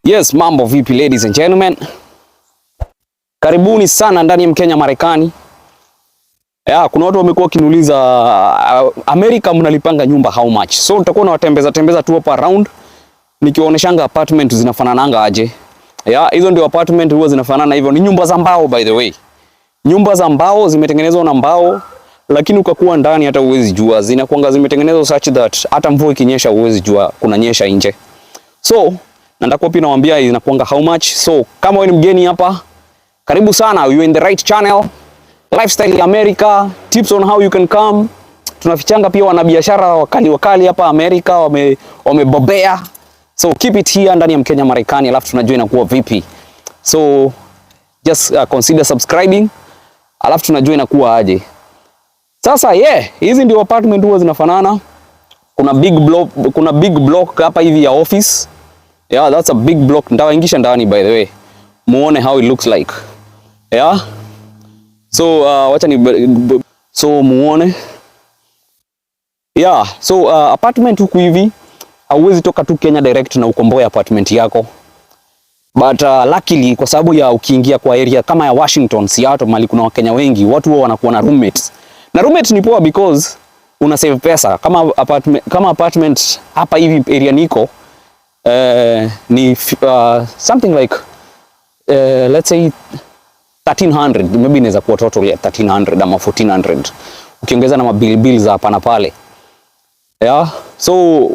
Yes, mambo vipi ladies and gentlemen? Karibuni sana ndani ya Mkenya Marekani. Kuna watu wamekuwa kiniuliza Amerika mnalipanga nyumba how much? So nitakuwa nawatembeza tembeza tu hapa around nikiwaoneshanga apartment zinafanananga aje. Hizo ndio apartment huwa zinafanana hivyo. Ni nyumba za mbao by the way. Nyumba za mbao zimetengenezwa na mbao, lakini ukakuwa ndani hata uwezi jua. Zinakuanga zimetengenezwa such that hata mvua ikinyesha uwezi jua kunanyesha nje. So nitakuwa pia nawaambia inakuanga how much. So kama wewe ni mgeni hapa, karibu sana, you in the right channel. Lifestyle America, tips on how you can come. Tunafichanga pia wanabiashara wakali hapa Amerika wamebobea. So keep it here ndani ya Mkenya Marekani, alafu tunajua inakuwa vipi. So just consider subscribing, alafu tunajua inakuwa aje. Sasa hizi ndio apartment huwa zinafanana. Kuna big block hapa hivi ya office. That's a big block. Ndawaingisha ndani by the way, muone how it looks like. So wacha ni muone. So apartment huku hivi hauwezi toka tu Kenya direct na ukomboe apartment yako. But luckily kwa sababu ya ukiingia kwa area kama ya Washington, Seattle, mali kuna Wakenya wengi, watu wao wanakuwa na roommates. Na roommate ni poa because una save pesa. Kama apartment hapa hivi area niko ni something like let's say 1300, maybe inaweza kuwa total ya 1300 ama 1400 ukiongeza na mabill za hapa na pale. So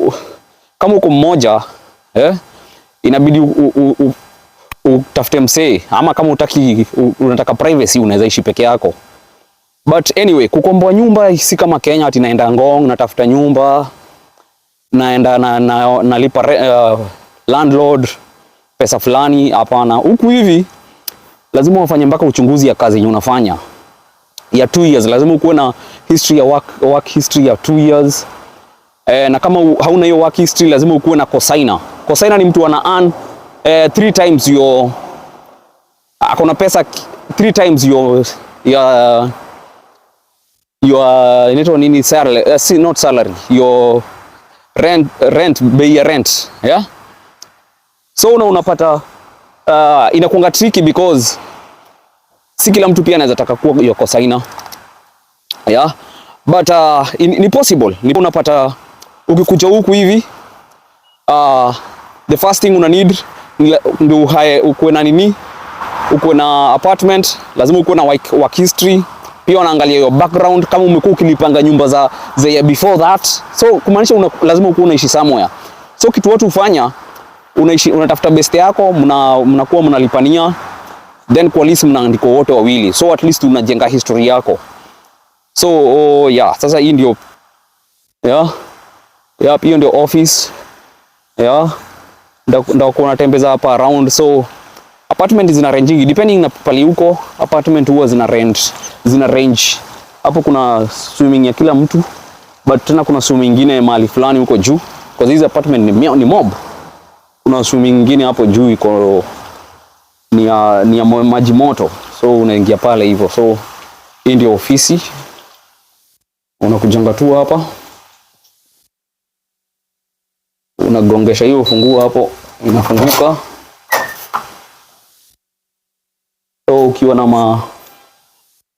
kama uko mmoja inabidi utafute msee, ama kama unataka privacy unaweza ishi peke yako. But anyway, kukomboa nyumba si kama Kenya ati naenda Ngong natafuta nyumba, naenda nalipa landlord pesa fulani. Hapana, huku hivi lazima ufanye mpaka uchunguzi ya kazi yenye unafanya ya 2 years. Lazima ukuwe na history ya work history ya 2 years. Na kama hauna hiyo work history lazima ukuwe na cosigner. Cosigner ni mtu ana earn 3 times your akona pesa 3 times your inaitwa nini, salary, not salary, your rent bei ya rent. So unapata inakuanga tricky because si kila mtu pia anaweza taka kuwa your cosigner. But ni possible. Unapata ukikuja huku hivi the first thing una need ndio ukuwe na nini, ukuwe na apartment, lazima ukuwe na work history. Pia unaangalia your background, kama umekuwa ukilipanga nyumba za before that. So kumaanisha lazima ukuwe unaishi somewhere. So kitu watu hufanya, unatafuta best yako, mnakuwa mnalipania, then kwa list mnaandika wote wawili. So at least unajenga history yako. So sasa hii ndio hiyo ndio office. Ndio kuna tembeza hapa around. So apartment zina range depending na pali huko. Apartment huwa zina range. Hapo kuna swimming ya kila mtu, but tena kuna swimming nyingine mahali fulani huko juu, because hizi apartment ni mob. Kuna swimming nyingine hapo juu iko ni ya maji moto, so unaingia pale hivyo. So hii ndio ofisi, unakujanga tu hapa, unagongesha hiyo funguo hapo, inafunguka. So ukiwa na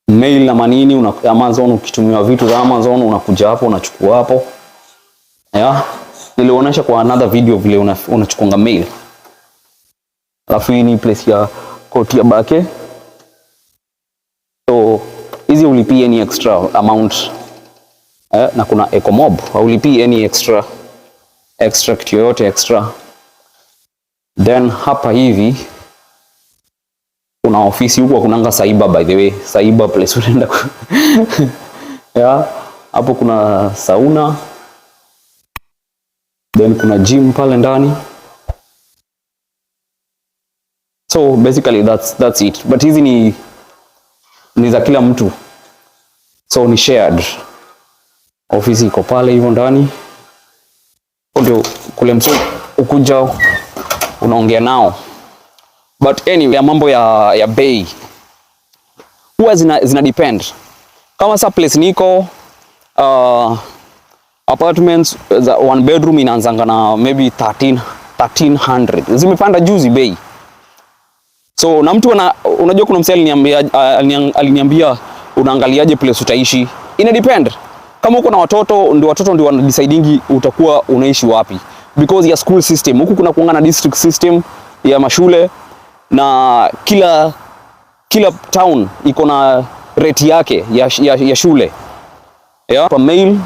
mail na manini, Amazon, ukitumiwa vitu za Amazon unakuja hapo unachukua hapo. Nilionyesha kwa another video vile unachukunga mail. Alafu hii ni place ya koti ya bake. So hizi ulipie any extra amount. Na kuna EcoMob, ulipie any extra kitu yoyote extra. Then hapa hivi kuna ofisi huko, kunanga Saiba by the way. Saiba place unaenda. Hapo kuna sauna. Then kuna gym pale ndani. So basically that's it. But hizi ni za kila mtu. So ni shared. Ofisi iko pale hivyo ndani. Ndio kule mso ukuja unaongea nao. But anyway, ya mambo ya bei huwa zina depend. Kama sa place niko apartments za 1 bedroom inaanzanga na maybe 1300. Zimepanda juzi bei. So na mtu unajua kuna msee aliniambia unaangaliaje place utaishi? Ina depend. Kama uko na watoto ndio wana deciding utakuwa unaishi wapi. Because ya school system, huku kuna kuanga na district system ya mashule, na kila town iko na rate yake ya shule. Per mail.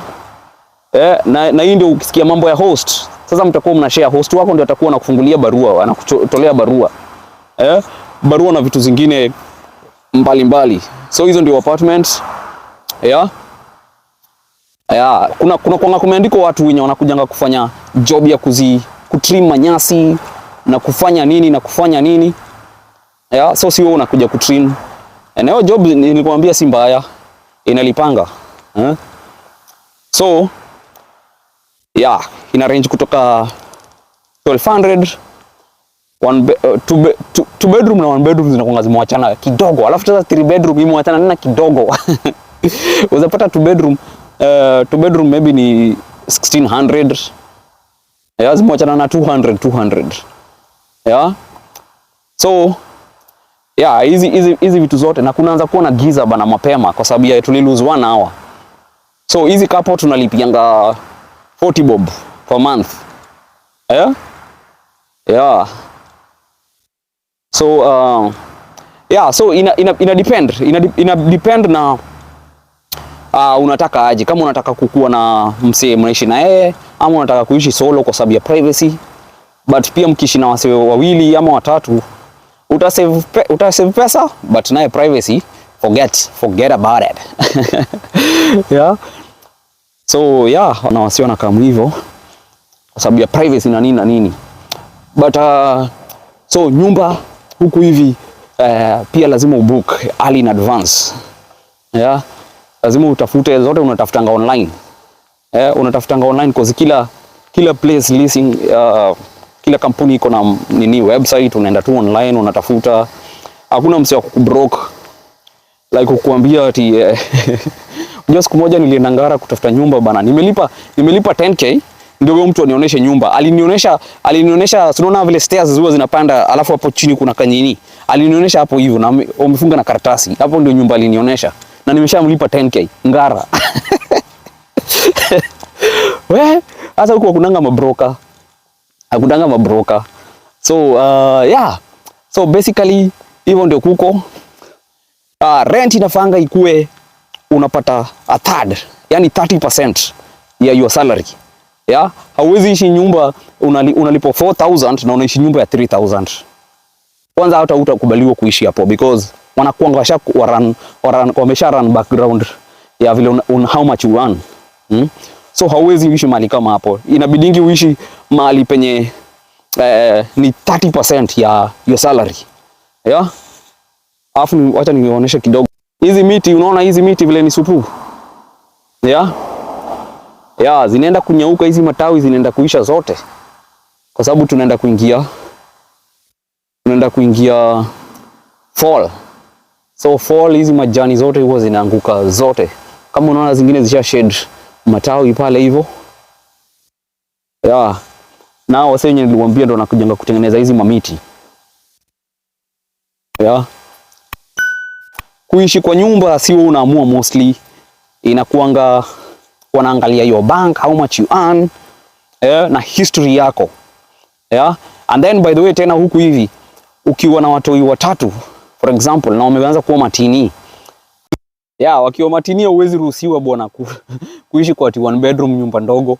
Na hii ndio ukisikia mambo ya host. Sasa mtakuwa mnashare, host wako ndio atakuwa anakufungulia barua, anakutolea barua. Barua na vitu zingine mbalimbali. So hizo ndio apartments. Kuna kumeandikwa watu wenye wanakujanga kufanya job ya kutrim manyasi na kufanya nini. So sio unakuja kutrim. Na hiyo job nilikwambia si mbaya, inalipanga. So ina range kutoka 1200 two bedroom na one bedroom zinakuanga zimeachana kidogo. Alafu sasa 3 bedroom imeachana nina kidogo. Uzapata 2 bedroom maybe ni 1600. Zimeachana na 200. So hizi vitu zote, na kunaanza kuwa na giza bana mapema kwa sababu ya tulilose 1 hour. So hizi kapo tunalipianga 40 bob per month. So ina depend na unataka aje. Kama unataka kukua na msee mnaishi na yeye, ama unataka kuishi solo kwa sababu ya privacy. But pia mkiishi na wasee wawili ama watatu, utasave pesa, but naye privacy forget about it. So na wasio na kama hivyo kwa sababu ya privacy na nini. But so nyumba huku hivi pia lazima ubook early in advance. Lazima utafute zote, unatafutanga online. Unatafutanga online cause kila place leasing, kila kampuni iko na website, unaenda tu online unatafuta. Hakuna msee wa kukubroke like kukuambia ati unajua siku moja nilienda Ngara kutafuta nyumba bana. Nimelipa 10k ndio mtu anionyeshe nyumba. Alinionyesha unaona vile stairs zile zinapanda, alafu hapo chini kuna kanyini. Alinionyesha hapo hivyo na wamefunga na karatasi. Hapo ndio nyumba alinionyesha. Na nimeshamlipa 10k Ngara. Sasa huko kunanga mabroker. Hakudanga mabroker. So basically hivyo ndio kuko. Rent inafanga ikue unapata a third, yani 30% ya your salary. Hauwezi ishi nyumba unalipo 4000 na unaishi nyumba ya 3000. Kwanza hata utakubaliwa kuishi hapo because wanakuanga wamesha run background ya vile how much you earn. So hauwezi ishi mahali kama hapo. Inabidingi uishi mahali penye ni 30% ya your salary. Alafu acha nionyeshe kidogo. Hizi miti, unaona hizi miti vile ni supu. Zinaenda kunyauka, hizi matawi zinaenda kuisha zote. Kwa sababu tunaenda kuingia fall. So fall, hizi majani zote huwa zinaanguka zote. Kama unaona zingine zisha shed matawi pale hivyo. Nao wase wenye niliwaambia ndo wanakuja kutengeneza hizi mamiti. Kuishi kwa nyumba sio unaamua mostly. Inakuanga wanaangalia your bank, how much you earn, na history yako. And then by the way tena huku hivi ukiwa na watoi watatu for example na wameanza kuwa matini. Wakiwa matini huwezi ruhusiwa bwana kuishi kwa 1 bedroom nyumba ndogo.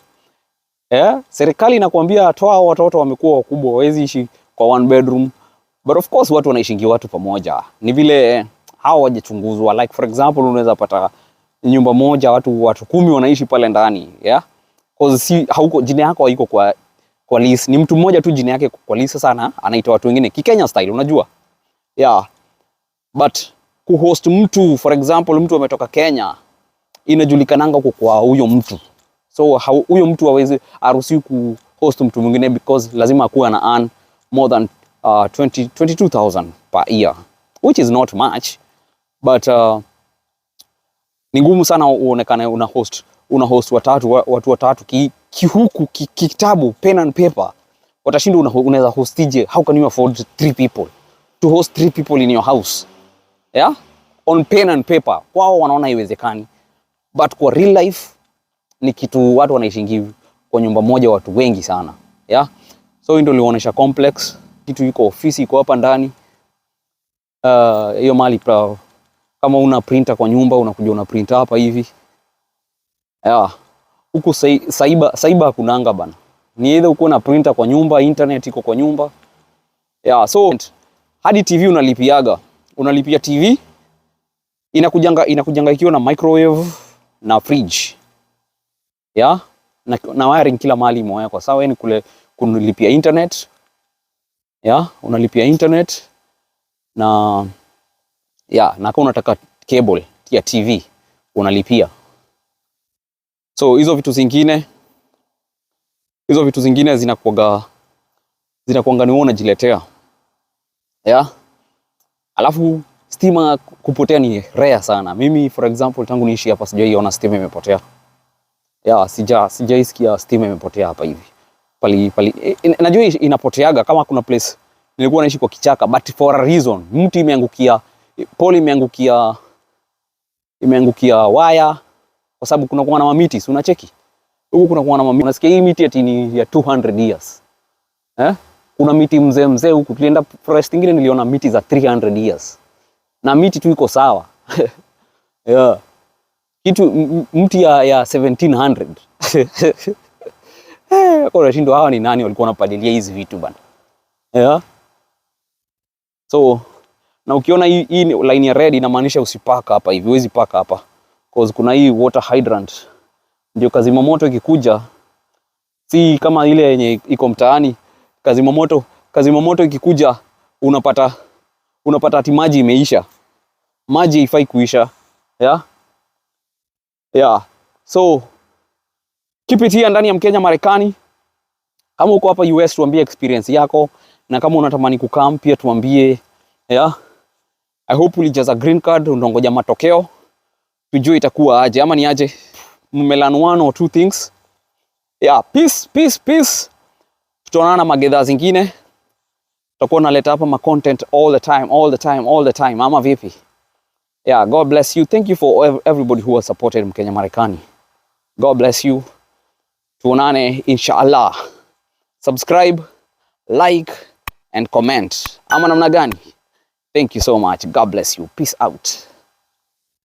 Serikali inakuambia toa watoto wamekuwa wakubwa hawezi ishi kwa 1 bedroom. But of course watu wanaishingi watu pamoja. Ni vile hao wajachunguzwa. Like for example unaweza pata nyumba moja watu 10 wanaishi pale ndani. Cause hauko jina yako haiko kwa list. Ni mtu mmoja tu jina yake kwa list sana, anaita watu wengine Kikenya style unajua. But kuhost mtu for example mtu ametoka Kenya inajulikananga kwa huyo mtu. So huyo mtu hawezi haruhusiwi kuhost mtu mwingine because lazima akuwe ana earn more than 22,000 per year, which is not much, but ni ngumu sana uonekane una host watu watatu kihuku kitabu pen and paper watashinda unaweza hostije. How can you afford 3 people to host 3 people in your house? Yeah, on pen and paper kwao wanaona haiwezekani, but kwa real life ni kitu watu wanaishi kwa nyumba moja watu wengi sana. Yeah, so ndio lionyesha complex, kitu iko ofisi iko hapa ndani. Hiyo mali kama una printer kwa nyumba unakuja una printer hapa hivi. Yeah, huko saiba kunanga bana, ni either uko na printer kwa nyumba, internet iko kwa nyumba. Yeah, so hadi TV unalipia TV, inakujanga ikiwa na microwave na fridge. Yeah, na wiring kila mahali imewekwa. Sawa, yani kule kunalipia internet. Yeah, unalipia internet na na kama unataka cable ya TV unalipia. So hizo vitu zingine zinakuanga ni wewe unajiletea. Yeah. Alafu stima kupotea ni rare sana. Mimi for example tangu niishi hapa sijaiona stima imepotea. Yeah, sijaisikia stima imepotea hapa hivi. Najua inapoteaga kama kuna place nilikuwa naishi kwa kichaka, but for a reason. Mti pole imeangukia waya kwa sababu kuna kuwa na mamiti, si unacheki? Huko kuna kuwa na mamiti. Unasikia hii miti ati ni ya 200 years. Kuna miti mzee huku, tulienda forest nyingine niliona miti za 300 years. Na miti tu iko sawa. Yeah. Kitu mti ya 1700. Kwa hiyo hawa ni nani walikuwa wanapalilia hizi vitu bana? Yeah. So na ukiona hii line ya red inamaanisha usipaka hapa hivi, huwezi paka hapa. Cause kuna hii water hydrant. Ndio kazima moto ikikuja, si kama ile yenye iko mtaani. Kazima moto ikikuja unapata ati maji imeisha. Maji haifai kuisha. Yeah. Yeah. So keep it here ndani ya Mkenya Marekani. Kama uko hapa US tuambie experience yako, na kama unatamani kukaa pia tuambie. Yeah. I hope ulijaza green card, unangoja matokeo. Tujue itakuwa aje ama ni aje. Mmelan 1 or 2 things. Yeah, peace. Tutaonana magedha zingine. Tutakuwa naleta hapa ma content all the time. Ama vipi? Yeah, God bless you. Thank you for everybody who has supported Mkenya Marekani. God bless you. Tuonane inshallah. Subscribe, like and comment. Ama namna gani? Thank you so much. God bless you. Peace out.